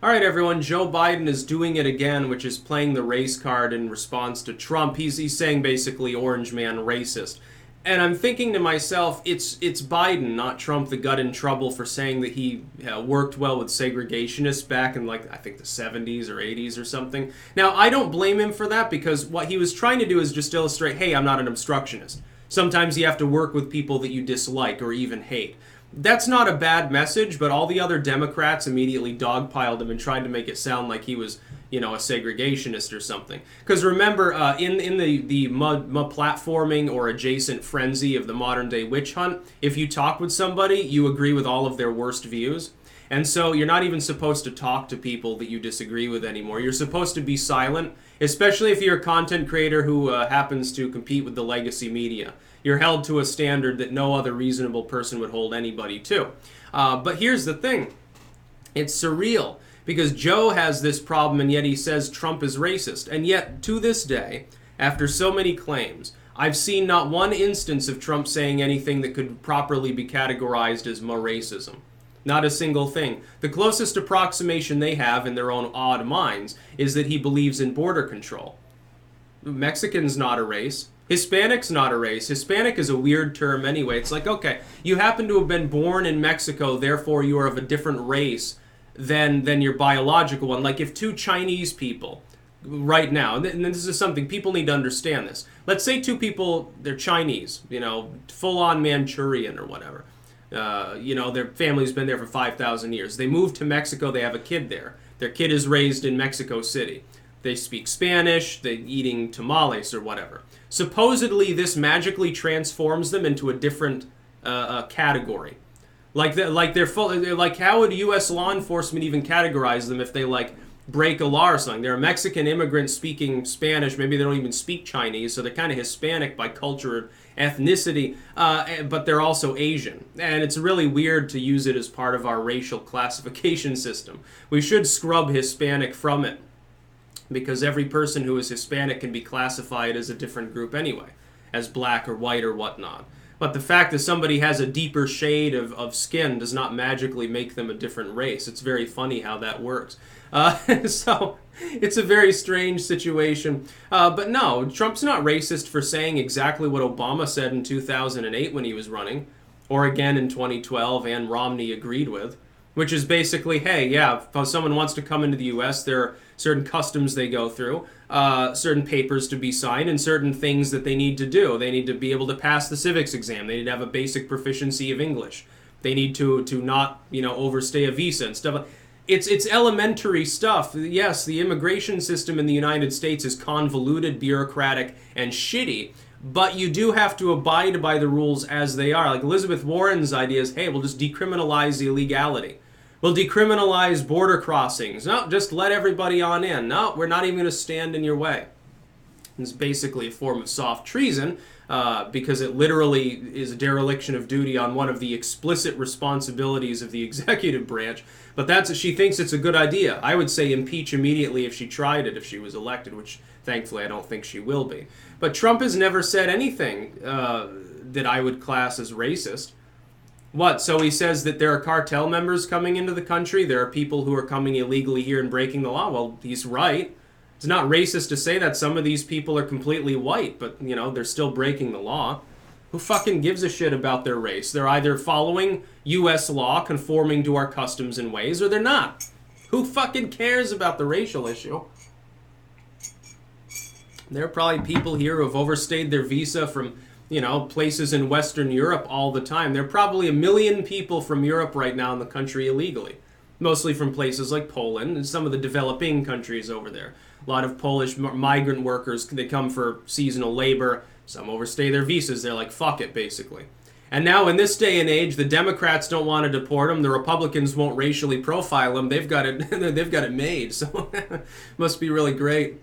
All right, everyone. Joe Biden is doing it again, which is playing the race card in response to Trump. He's saying basically orange man racist. And I'm thinking to myself, it's Biden, not Trump, that got in trouble for saying that he worked well with segregationists back in, like, I think the 70s or 80s or something. Now, I don't blame him for that, because what he was trying to do is just illustrate, hey, I'm not an obstructionist. Sometimes you have to work with people that you dislike or even hate. That's not a bad message, but all the other Democrats immediately dogpiled him and tried to make it sound like he was, a segregationist or something. Because remember, in the platforming or adjacent frenzy of the modern day witch hunt, if you talk with somebody, you agree with all of their worst views. And so you're not even supposed to talk to people that you disagree with anymore. You're supposed to be silent, especially if you're a content creator who happens to compete with the legacy media. You're held to a standard that no other reasonable person would hold anybody to. But here's the thing. It's surreal, because Joe has this problem, and yet he says Trump is racist. And yet, to this day, after so many claims, I've seen not one instance of Trump saying anything that could properly be categorized as more racism. Not a single thing. The closest approximation they have in their own odd minds is that he believes in border control. Mexican's not a race. Hispanic's not a race. Hispanic is a weird term anyway. It's like, okay, you happen to have been born in Mexico, therefore you are of a different race than your biological one. Like if two Chinese people right now, and this is something people need to understand this. Let's say two people, they're Chinese, full-on Manchurian or whatever. Their family's been there for 5,000 years. They move to Mexico, they have a kid there. Their kid is raised in Mexico City. They speak Spanish, they're eating tamales or whatever. Supposedly, this magically transforms them into a different category. Like how would U.S. law enforcement even categorize them if they break a law or something? They're a Mexican immigrant speaking Spanish. Maybe they don't even speak Chinese, so they're kind of Hispanic by culture, ethnicity, but they're also Asian. And it's really weird to use it as part of our racial classification system. We should scrub Hispanic from it, because every person who is Hispanic can be classified as a different group anyway, as black or white or whatnot. But the fact that somebody has a deeper shade of skin does not magically make them a different race. It's very funny how that works. So it's a very strange situation. But no, Trump's not racist for saying exactly what Obama said in 2008 when he was running, or again in 2012 and Romney agreed with, which is basically, hey, yeah, if someone wants to come into the U.S., there are certain customs they go through, certain papers to be signed, and certain things that they need to do. They need to be able to pass the civics exam. They need to have a basic proficiency of English. They need to not, overstay a visa and stuff. It's elementary stuff. Yes, the immigration system in the United States is convoluted, bureaucratic, and shitty, but you do have to abide by the rules as they are. Like Elizabeth Warren's idea is, hey, we'll just decriminalize the illegality. We'll decriminalize border crossings. No, just let everybody on in. No, we're not even going to stand in your way. It's basically a form of soft treason, because it literally is a dereliction of duty on one of the explicit responsibilities of the executive branch. But she thinks it's a good idea. I would say impeach immediately if she tried it, if she was elected, which thankfully I don't think she will be. But Trump has never said anything that I would class as racist. What? So he says that there are cartel members coming into the country? There are people who are coming illegally here and breaking the law? Well, he's right. It's not racist to say that some of these people are completely white, but, they're still breaking the law. Who fucking gives a shit about their race? They're either following U.S. law, conforming to our customs and ways, or they're not. Who fucking cares about the racial issue? There are probably people here who have overstayed their visa from places in Western Europe all the time. There are probably 1 million people from Europe right now in the country illegally. Mostly from places like Poland and some of the developing countries over there. A lot of Polish migrant workers, they come for seasonal labor. Some overstay their visas. They're like, fuck it, basically. And now in this day and age, the Democrats don't want to deport them. The Republicans won't racially profile them. They've got it, they've got it made. So must be really great.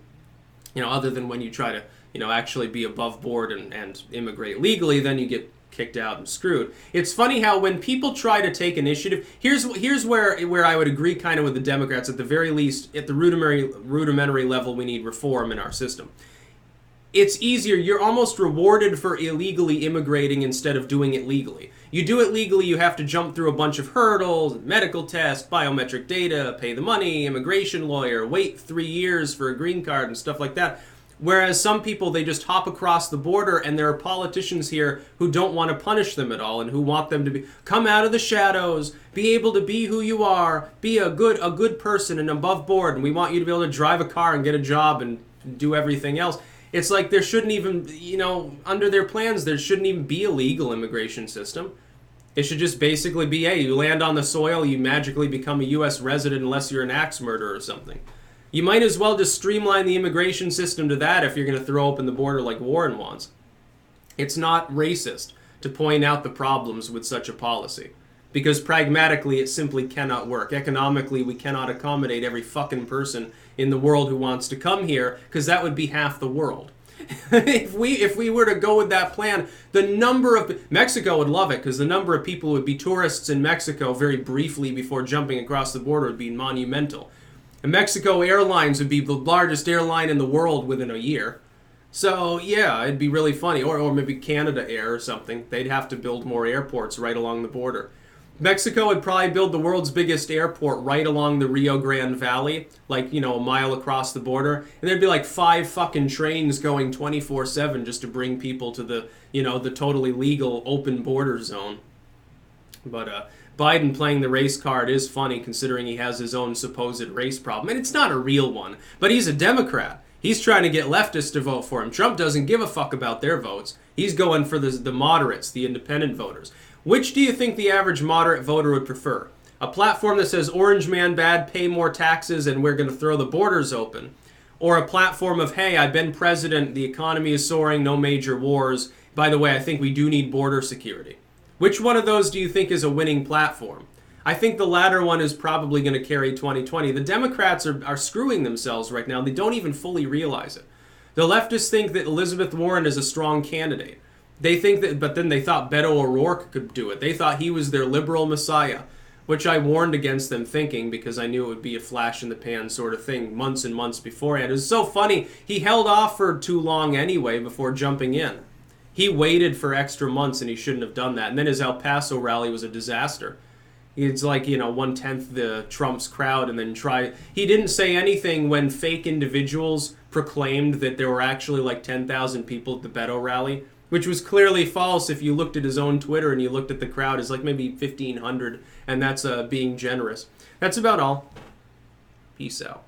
Other than when you try to actually be above board and immigrate legally, then you get kicked out and screwed. It's funny how when people try to take initiative, here's where I would agree kind of with the Democrats. At the very least, at the rudimentary level, we need reform in our system. it's easier. You're almost rewarded for illegally immigrating instead of doing it legally. You do it legally, you have to jump through a bunch of hurdles, medical tests, biometric data, pay the money, immigration lawyer, wait 3 years for a green card and stuff like that. Whereas some people, they just hop across the border, and there are politicians here who don't want to punish them at all and who want them to come out of the shadows, be able to be who you are, be a good person and above board, and we want you to be able to drive a car and get a job and do everything else. It's like there shouldn't even, under their plans, there shouldn't even be a legal immigration system. It should just basically be, hey, you land on the soil, you magically become a U.S. resident unless you're an axe murderer or something. You might as well just streamline the immigration system to that if you're going to throw open the border like Warren wants. It's not racist to point out the problems with such a policy, because pragmatically it simply cannot work. Economically, we cannot accommodate every fucking person in the world who wants to come here, because that would be half the world. If we were to go with that plan, the number of... Mexico would love it, because the number of people who would be tourists in Mexico very briefly before jumping across the border would be monumental. And Mexico Airlines would be the largest airline in the world within a year. So, yeah, it'd be really funny. Or maybe Canada Air or something. They'd have to build more airports right along the border. Mexico would probably build the world's biggest airport right along the Rio Grande Valley, like, a mile across the border. And there'd be like 5 fucking trains going 24/7 just to bring people to the, the totally legal open border zone. But, Biden playing the race card is funny considering he has his own supposed race problem. And it's not a real one, but he's a Democrat. He's trying to get leftists to vote for him. Trump doesn't give a fuck about their votes. He's going for the moderates, the independent voters. Which do you think the average moderate voter would prefer? A platform that says, orange man bad, pay more taxes, and we're going to throw the borders open? Or a platform of, hey, I've been president, the economy is soaring, no major wars. By the way, I think we do need border security. Which one of those do you think is a winning platform? I think the latter one is probably going to carry 2020. The Democrats are screwing themselves right now. They don't even fully realize it. The leftists think that Elizabeth Warren is a strong candidate. They think that, but then they thought Beto O'Rourke could do it. They thought he was their liberal messiah, which I warned against them thinking because I knew it would be a flash in the pan sort of thing months and months beforehand. It was so funny. He held off for too long anyway before jumping in. He waited for extra months and he shouldn't have done that. And then his El Paso rally was a disaster. It's like, 1/10 the Trump's crowd and then he didn't say anything when fake individuals proclaimed that there were actually like 10,000 people at the Beto rally, which was clearly false if you looked at his own Twitter and you looked at the crowd. It's like maybe 1,500, and that's being generous. That's about all. Peace out.